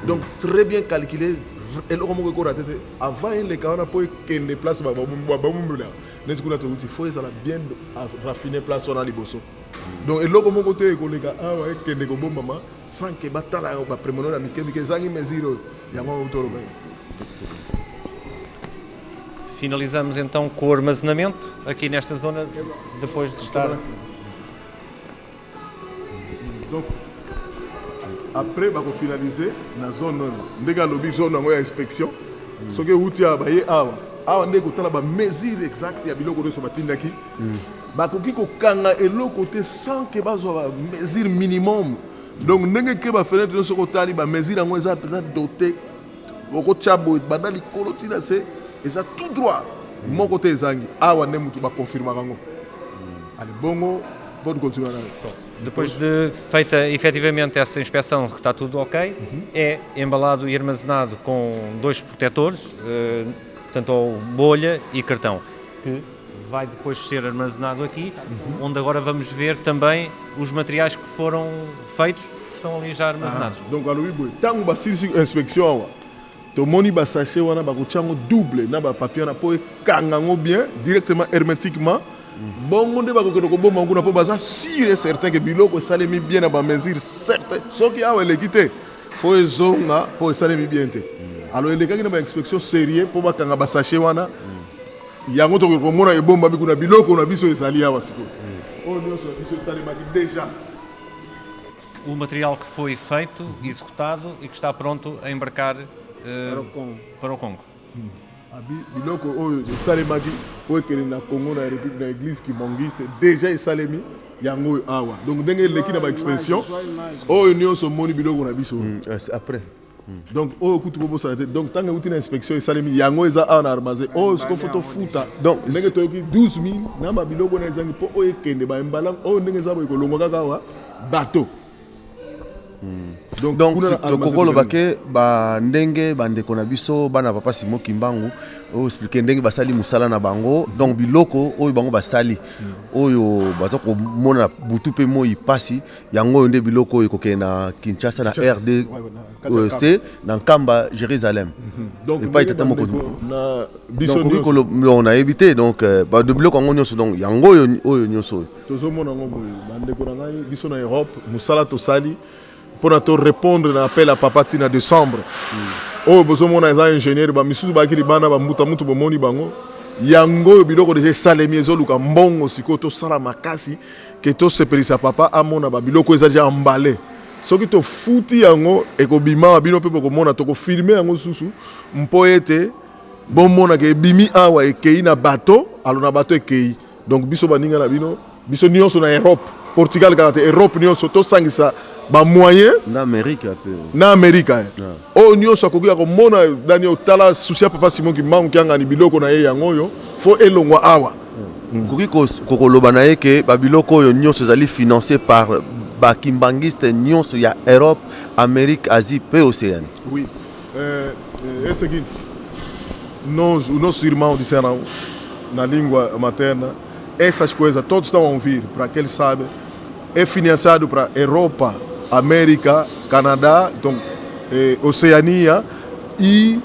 donc très bien calculé et le comment ko raté avant les cas on a pour que les places ba mumula n'est-ce que là tout il faut ça bien raffiner place wana liboso. Donc et loko moko te ko leka awa ke ndeko bo mama sans que batala ba prémono na mikemi zangi mesure yango utoro ba. Finalizamos então com o armazenamento aqui nesta zona depois de estar. Donc après ba ko finaliser na zone ndega lobi zone ngo ya inspection so que utia ba ye awa ndeko tala ba mesure exacte ya biloko de so batindaki. Bakoki kokanga eloko te sans que bazwa ba mesure minimum. Donc ndenge ke ba fenêtre no soko tali ba mesure ngo eza peut-être doté oko chabo badali kolotina se eza tout droit mon côté ezangi awa ne mutu ba confirmer ngo. Ali bongo pode continuar là. Depois de feita efetivamente essa inspeção que está tudo ok, é embalado e armazenado com dois protetores, portanto bolha e cartão, que vai depois ser armazenado aqui, onde agora vamos ver também os materiais que foram feitos, que estão ali já armazenados. Donc alobi boy, tango ba inspection to moni ba sachet wana ba ko chango double na ba papier na po kanga ngo bien directement hermétiquement. Bongo nde ba ko ko bomba nguna po baza sûr et certain que biloko salemi bien na ba mesure certain. So ki awa lekite fo ezonga po salemi bien te. Alors les gars qui na ba inspection sérieux po ba kanga ba sachet wana yango to ko mona e bomba bi kuna biloko na biso ezali awa siko. Oh non, biso salema déjà. O material que foi feito, executado e que está pronto a embarcar para o Congo. Biloko oyo esalemaki po ekele na Congo na République na église Kimongise déjà esalemi yango awa donc ndenge eleki na ba expression oyo nyonso moni biloko na biso après donc oyo kutu bo sala te donc tanga uti na inspection esalemi yango eza awa na armazé oyo siko foto futa donc ndenge toyoki 12000 na ba biloko na ezangi po oyo ekende ba embala oyo ndenge eza boye kolongwa kaka awa bateau. Donc tokokolo bake ba ndenge bandeko na biso bana papa Simon Kimbangu o expliquer ndenge basali musala na bango donc biloko oyo bango basali oyo baza ko mona butu pe moi pasi yango nde biloko oyo kokena na Kinshasa na RDC na Nkamba Jérusalem donc pas tata moko na biso donc ko on a évité donc ba de biloko ngo nyonso donc yango oyo nyonso tozo mona ngo bandeko na ngai biso na Europe musala to sali pour répondre à l'appel à Papa Tina décembre. Oh, besoin d'un ingénieur, bah misusu ba kili bana ba muta mutu bomoni bango. Yango biloko déjà salemi ezoluka mbongo sikoto sala makasi que to sepelisa papa amona ba biloko eza déjà emballé. Soki to futi yango ekobima bino pe ko mona to ko filmer yango susu mpo ete bomona ke bimi awa ekei na bateau, alors na bateau ekei. Donc biso baninga na bino, biso nyonso na Europe, Portugal kate Europe nyonso to sangisa ba moyen na Amerika pe na Amerika o nyonso akoki komona Daniel tala soucia papa Simon Kimbangu kyanga ni biloko na ye yango yo fo elongwa awa koki kokoloba na ye ke ba biloko oyo nyonso ezali financé par ba kimbangiste nyonso ya Europe, Amérique, Asie pe Océanie. Oui. Et seguinte, non sûrement on dit ça na língua materna. Essas coisas todos estão a ouvir, para que eles sabem. É financiado para Europa, América, Canadá, então, Oceania e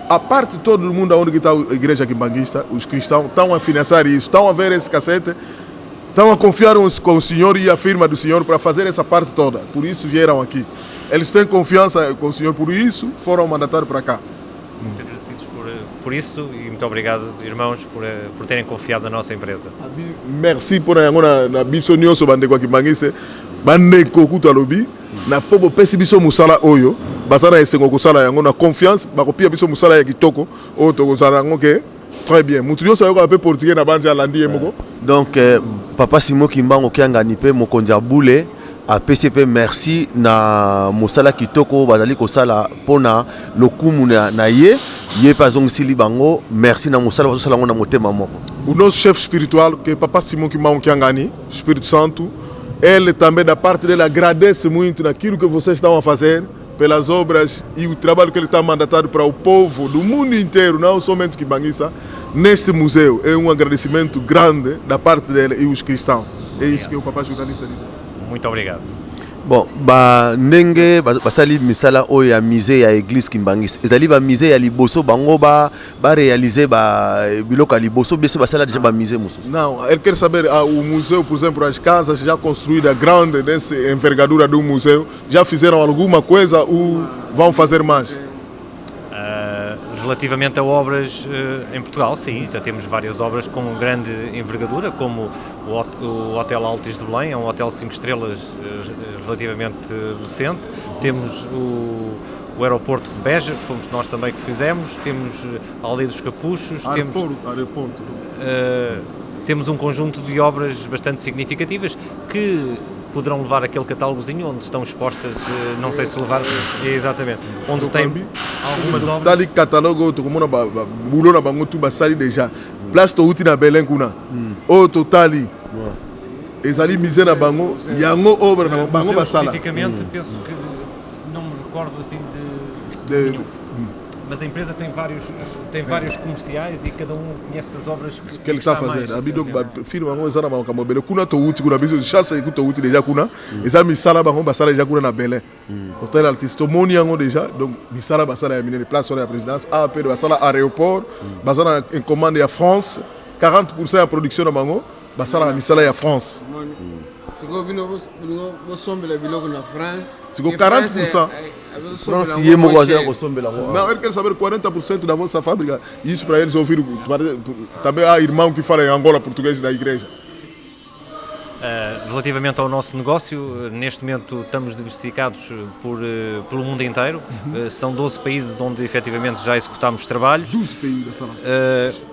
a parte de todo mundo onde está a igreja quimbanguista, os cristãos estão a financiar isso, estão a ver esse cassete, estão a confiar com o Senhor e a firma do Senhor para fazer essa parte toda. Por isso vieram aqui. Eles têm confiança com o Senhor, por isso foram mandatados para cá. Muito agradecidos por isso e muito obrigado, irmãos, por terem confiado na nossa empresa. Merci pour na biso nyonso bandeko kimbangise bandeko kuta lobi na pobo pesi biso musala oyo basana esengo kusala yango na confiance bakopia biso musala ya kitoko oyo tokozala yango ke très bien mutu nyonso ayoko ape portugais na banzi alandi ye moko. Donc papa Simon Kimbango kiangani pe mokonzi ya bule a PCP merci na mosala kitoko bazali kosala pona lokumu na ye pas sili bango merci na mosala bazosala ngo na motema moko. O nosso chefe espiritual que papa Simon Kimbango kiangani Espírito Santo, ele também da parte dele agradece muito naquilo que vocês estão a fazer pelas obras e o trabalho que ele está mandatado para o povo do mundo inteiro, não somente Kimbanguista, neste museu. É um agradecimento grande da parte dele e os cristãos. É isso que o papá jornalista diz. Muito obrigado. Bon, ndenge basali misala oyo ya musée ya église Kimbangisa. Ezali ba musée ya liboso bango ba réaliser ba biloko ya liboso bese basala déjà ba musée mususu. Não, ele quer saber o museu, por exemplo, as casas já construídas grande nessa envergadura do museu, já fizeram alguma coisa ou vão fazer mais? Relativamente a obras em Portugal, sim, já temos várias obras com grande envergadura, como o Hotel Altis de Belém, é um hotel 5 estrelas relativamente recente. Temos o aeroporto de Beja, que fomos nós também que fizemos. Temos a Aldeia dos Capuchos. Temos um conjunto de obras bastante significativas que poderão levar aquele catálogozinho onde estão expostas, não sei se levar, exatamente, onde tem algumas obras. Dali catálogo, tu como na bulo na bango tu basali déjà. Place to uti na Belém kuna. O totali. Ezali mise na bango, yango obra na bango basala. Especificamente, penso que não me recordo assim de nenhum. Mas a empresa tem vários comerciais e cada um conhece as obras que ele está a fazer. A bido firma ngo ezana bango kamobele kuna to uti kuna biso chasse ku to uti déjà kuna. Eza misala bango basala déjà kuna na Belém. Hotel Altis to moni yango déjà donc misala basala ya minene place sur la présidence a pe basala aéroport basala en commande ya France 40% ya production na bango basala misala ya France. Siko bino bo sombela biloko na France. Siko 40%. France y est mogoazé kosombela ngo. Não, ele quer saber 40% da vossa fábrica. Isso para eles ouvir também há irmão que fala em Angola português da igreja. Relativamente ao nosso negócio, neste momento estamos diversificados pelo mundo inteiro. São 12 países onde efetivamente já executámos trabalhos. 12 países da sala.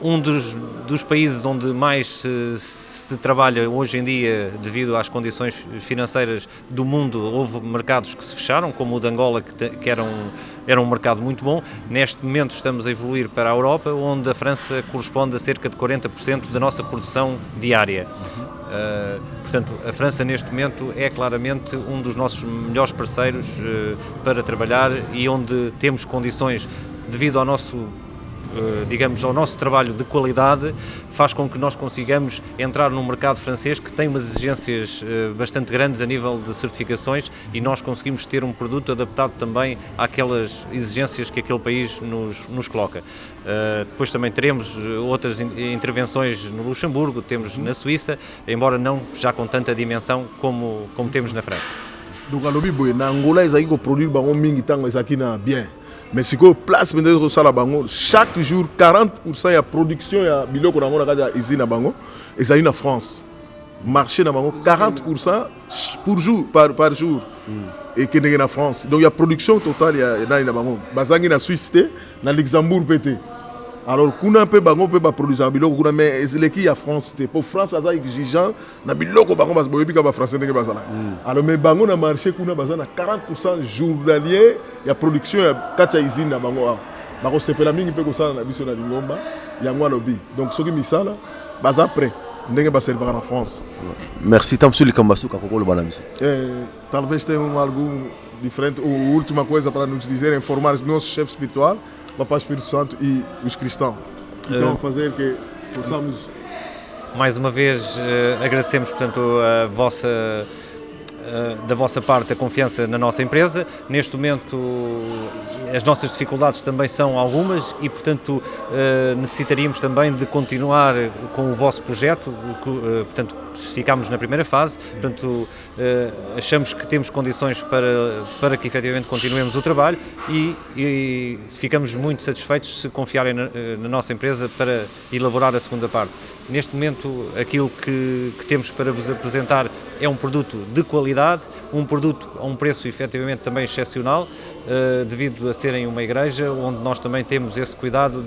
Um dos países onde mais se trabalha hoje em dia, devido às condições financeiras do mundo, houve mercados que se fecharam, como o de Angola, que era um mercado muito bom. Neste momento estamos a evoluir para a Europa, onde a França corresponde a cerca de 40% da nossa produção diária. Portanto, a França neste momento é claramente um dos nossos melhores parceiros para trabalhar e onde temos condições, devido ao nosso ao nosso trabalho de qualidade, faz com que nós consigamos entrar num mercado francês que tem umas exigências bastante grandes a nível de certificações e nós conseguimos ter um produto adaptado também àquelas exigências que aquele país nos coloca. Depois também teremos outras intervenções no Luxemburgo, temos na Suíça, embora não já com tanta dimensão como temos na França. Donc na Angola ils ont produit bango mingi tango ezaki na bien. Mais si vous place maintenant sur la bango, chaque jour 40% de production ya biloko na ngona kaja usine na bango, ezali na France. Marché na bango 40% par jour. Et que na France. Donc il y a production totale ya na bango. Bazangi na Suisse té, na Luxembourg pété. Alors kuna pe bango pe ba produire biloko kuna mais ezleki ya France té. Pour France aza exigeant na biloko bango bas boyebi ka ba français ndenge bazala. Alors mais bango na marché kuna bazana 40% journalier ya production ya kati ya usine na bango awa. Bako sepela mingi pe kosala na biso na Lingomba yango alobi. Donc soki misala baza prêt ndenge ba servir en France. Merci Tamsuli Kambasu kakoko lo bana biso. Talvez tenha algo diferente ou última coisa para nos dizer, informar nosso chefe espiritual, Papa Espírito Santo e os cristãos. Então fazer que Possamos. Mais uma vez agradecemos, portanto, da vossa parte a confiança na nossa empresa. Neste momento as nossas dificuldades também são algumas e, portanto, necessitaríamos também de continuar com o vosso projeto, portanto, ficámos na primeira fase, portanto, achamos que temos condições para que efetivamente continuemos o trabalho e ficamos muito satisfeitos se confiarem na nossa empresa para elaborar a segunda parte. Neste momento, aquilo que temos para vos apresentar é um produto de qualidade, um produto a um preço efetivamente também excepcional, devido a serem uma igreja, onde nós também temos esse cuidado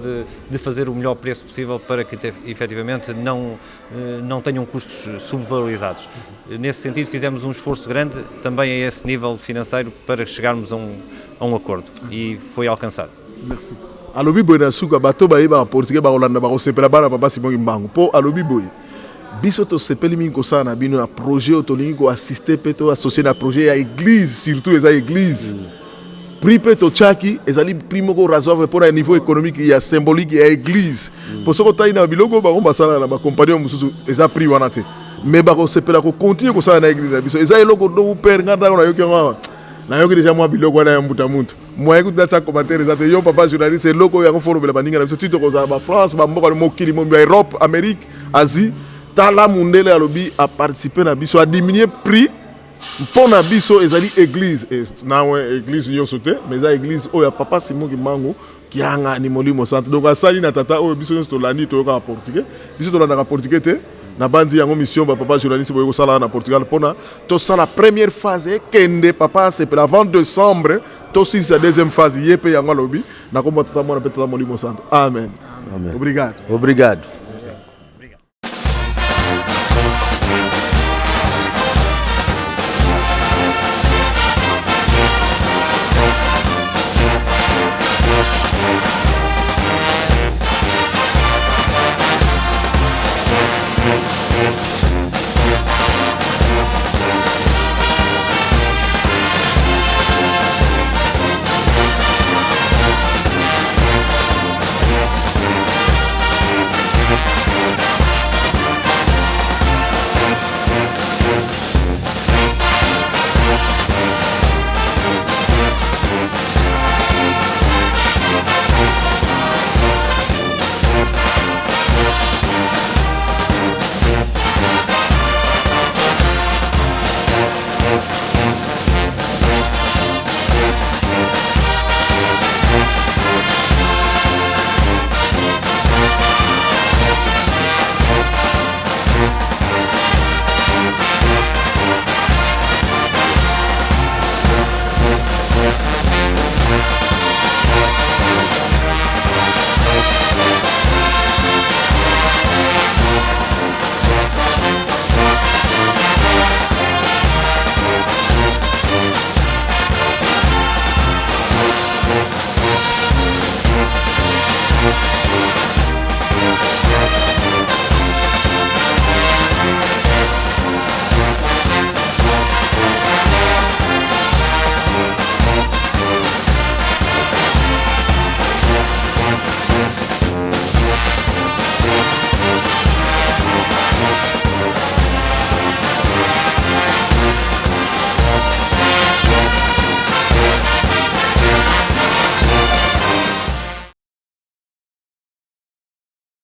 de fazer o melhor preço possível para que efetivamente não tenham custos subvalorizados. Nesse sentido, fizemos um esforço grande também a esse nível financeiro para chegarmos a um acordo e foi alcançado. Merci. Alobi boy na suka bato ba iba portugais ba Holanda ba ko sepela bana papa Simon Mbangu po alobi boy biso to sepeli mingi ko sana bino na projet to lingi ko assister pe to associer na projet ya église surtout eza église prix pe to chaki ezali primo ko résolve pour un niveau économique ya symbolique ya église pour soko taina biloko ba ngomba sala na ba compagnon mususu eza prix wana te mais ba ko sepela ko continuer ko sala na église biso eza eloko do père nganda na yoki ngwa na yoki déjà moi biloko na mbuta muntu moi écoute ça commentaire ça yo papa journaliste c'est loko ya ko foro bela baninga na biso tito ko za ba France ba mboka mokili mo Europe Amérique Asie tala mundele alobi a participer na biso a diminuer prix pour na biso ezali église na église yo sote mais za église o ya papa Simon Mbangu qui anga ni molimo centre donc asali na tata o biso to landi to ka portugais biso to landa ka portugais te na bandi yango mission ba papa journaliste boyo sala na Portugal pona to sala première phase kende papa c'est pour avant décembre to si sa deuxième phase yepe yango lobi na komba tata mona pe tata molimo centre amen. Amen. Obrigado. Obrigado.